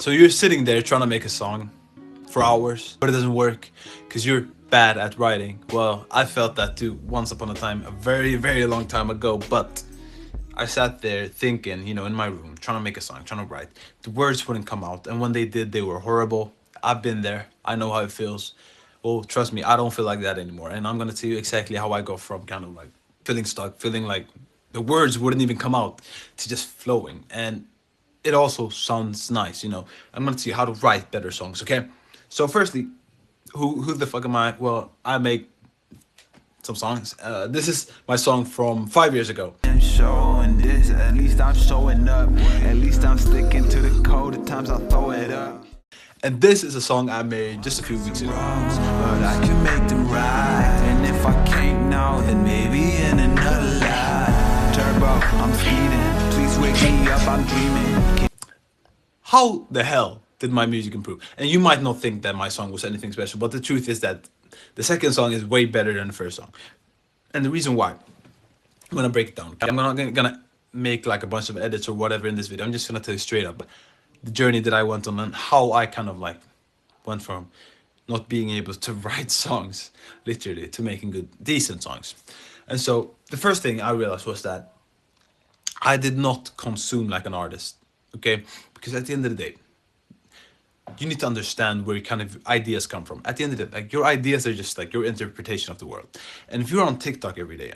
So you're sitting there trying to make a song for hours, but it doesn't work because you're bad at writing. Well, I felt that too once upon a time, a very, very long time ago, but I sat there thinking, in my room, trying to make a song, trying to write. The words wouldn't come out, and when they did, they were horrible. I've been there. I know how it feels. Well, trust me, I don't feel like that anymore, and I'm gonna tell you exactly how I go from kind of like feeling stuck, feeling like the words wouldn't even come out, to just flowing. And it also sounds nice. I'm gonna tell you how to write better songs, okay? So firstly, who the fuck am I? Well, I make some songs. This is my song from 5 years ago. I'm showing this, at least I'm showing up. At least I'm sticking to the code, at times I'll throw it up. And this is a song I made just a few weeks ago. But I can make them right. And if I can't now, then maybe in another life. Turbo, I'm speeding. Please wake me up, I'm dreaming. How the hell did my music improve? And you might not think that my song was anything special, but the truth is that the second song is way better than the first song. And the reason why, I'm gonna break it down. I'm not gonna make like a bunch of edits or whatever in this video. I'm just gonna tell you straight up the journey that I went on and how I kind of like went from not being able to write songs, literally, to making good, decent songs. And so the first thing I realized was that I did not consume like an artist, okay? Because at the end of the day, you need to understand where your kind of ideas come from. At the end of the day, like your ideas are just like your interpretation of the world. And if you're on TikTok every day,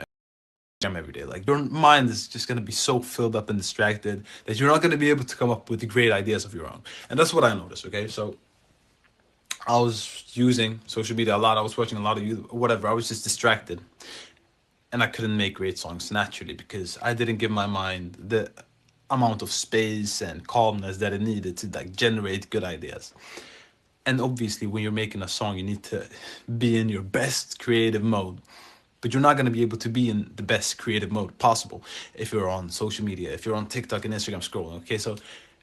every day, like your mind is just gonna be so filled up and distracted that you're not gonna be able to come up with great ideas of your own. And that's what I noticed, okay? So I was using social media a lot. I was watching a lot of YouTube, whatever. I was just distracted. And I couldn't make great songs naturally because I didn't give my mind the amount of space and calmness that it needed to like generate good ideas. And obviously when you're making a song, you need to be in your best creative mode. But you're not going to be able to be in the best creative mode possible if you're on social media, if you're on TikTok and Instagram scrolling, okay? So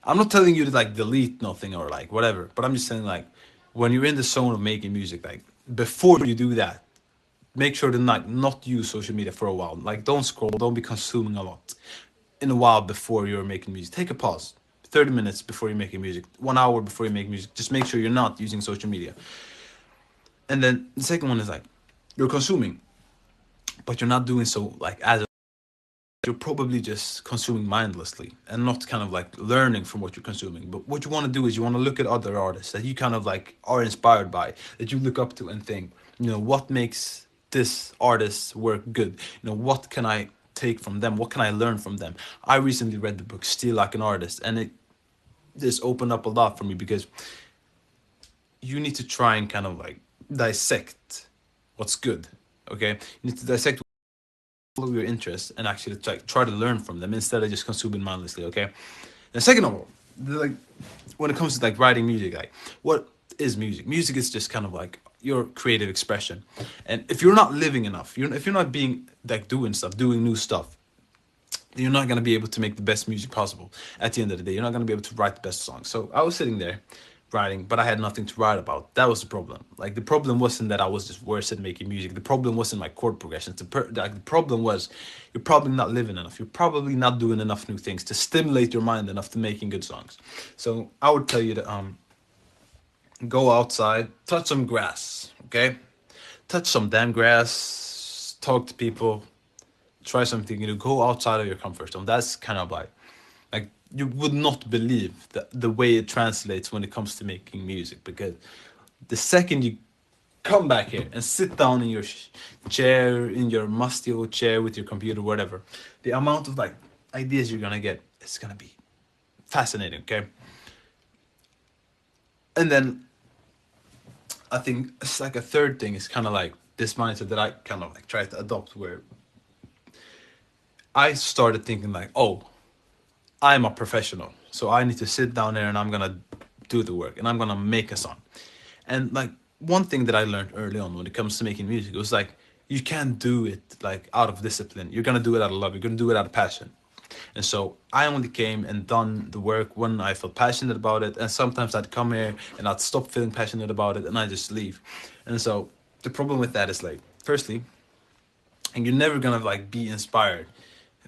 I'm not telling you to like delete nothing or like whatever, but I'm just saying like when you're in the zone of making music, like before you do that, make sure to not use social media for a while. Like don't scroll, don't be consuming a lot in a while before you're making music. Take a pause, 30 minutes before you're making music, 1 hour before you make music. Just make sure you're not using social media. And then the second one is like you're consuming, but you're not doing so like as you're probably just consuming mindlessly and not kind of like learning from what you're consuming. But what you want to do is you want to look at other artists that you kind of like are inspired by, that you look up to and think, what makes this artist's work good? What can I take from them? What can I learn from them? I recently read the book Steal Like an Artist, and it just opened up a lot for me because you need to try and kind of like dissect what's good, okay? You need to dissect of your interests and actually try to learn from them instead of just consuming mindlessly, okay? And second of all, like when it comes to like writing music, like what is music? Music is just kind of like your creative expression. And if you're not living enough, if you're not being like doing new stuff, then you're not going to be able to make the best music possible. At the end of the day, you're not going to be able to write the best songs. So I was sitting there writing, but I had nothing to write about. That was the problem. Like the problem wasn't that I was just worse at making music. The problem wasn't my chord progressions. The problem was you're probably not living enough. You're probably not doing enough new things to stimulate your mind enough to making good songs. So I would tell you to go outside, touch some grass, okay? Touch some damn grass, talk to people, try something new, go outside of your comfort zone. That's kind of like you would not believe the way it translates when it comes to making music, because the second you come back here and sit down in your chair, in your musty old chair with your computer, whatever, the amount of like ideas you're gonna get is gonna be fascinating, okay? And then I think it's like a third thing is kind of like this mindset that I kind of like try to adopt, where I started thinking like, oh, I'm a professional, so I need to sit down there and I'm gonna do the work and I'm gonna make a song. And like one thing that I learned early on when it comes to making music, it was like you can't do it like out of discipline. You're gonna do it out of love. You're gonna do it out of passion. And so I only came and done the work when I felt passionate about it. And sometimes I'd come here and I'd stop feeling passionate about it and I just leave. And so the problem with that is like, firstly, and you're never gonna like be inspired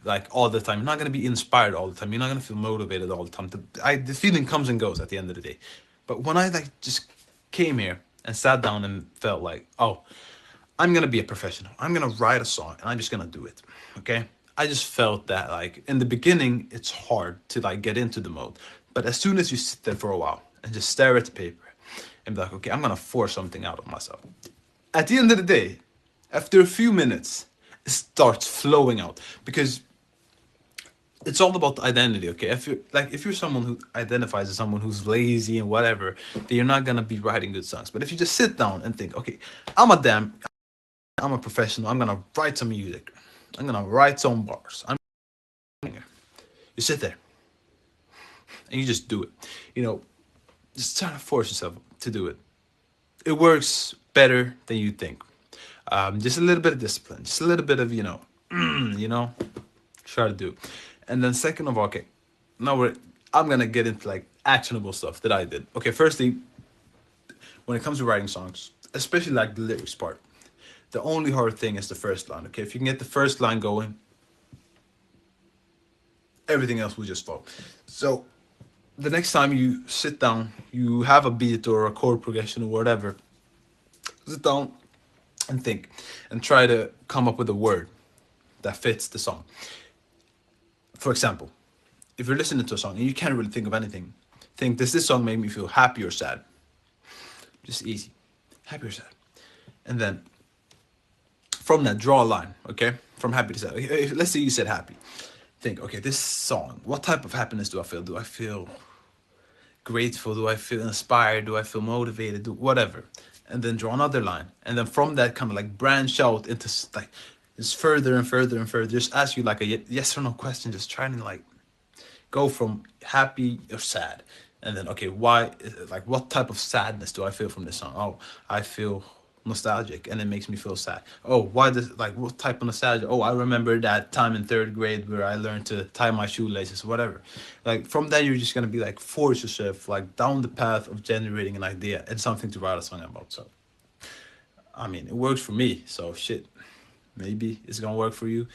like all the time. You're not gonna be inspired all the time. You're not gonna feel motivated all the time. The feeling comes and goes at the end of the day. But when I like just came here and sat down and felt like, oh, I'm gonna be a professional. I'm gonna write a song and I'm just gonna do it. Okay. I just felt that like in the beginning it's hard to like get into the mode. But as soon as you sit there for a while and just stare at the paper and be like, okay, I'm gonna force something out of myself. At the end of the day, after a few minutes, it starts flowing out because it's all about identity. Okay, if you're someone who identifies as someone who's lazy and whatever, then you're not gonna be writing good songs. But if you just sit down and think, okay, I'm a professional, I'm gonna write some music, I'm gonna write some bars, you sit there and you just do it. You know, just try to force yourself to do it. It works better than you think. Just a little bit of discipline, just a little bit of you know, try to do. And then second of all, okay, now I'm gonna get into like actionable stuff that I did. Okay, firstly, when it comes to writing songs, especially like the lyrics part, the only hard thing is the first line. Okay, if you can get the first line going, everything else will just flow. So the next time you sit down, you have a beat or a chord progression or whatever, sit down and think and try to come up with a word that fits the song. For example, if you're listening to a song and you can't really think of anything, think, does this song make me feel happy or sad? Just easy. Happy or sad. And then from that, draw a line, okay? From happy to sad. Let's say you said happy. Think, okay, this song, what type of happiness do I feel? Do I feel grateful? Do I feel inspired? Do I feel motivated? Whatever. And then draw another line. And then from that, kind of like branch out into like just further and further and further. Just ask you like a yes or no question. Just trying to like go from happy or sad. And then, okay, why, like, what type of sadness do I feel from this song? Oh, I feel nostalgic and it makes me feel sad. Oh, why does, like, what type of nostalgia? Oh, I remember that time in third grade where I learned to tie my shoelaces, whatever. Like, from that, you're just going to be like, force yourself, like, down the path of generating an idea and something to write a song about. So, I mean, it works for me. So, shit, maybe it's going to work for you.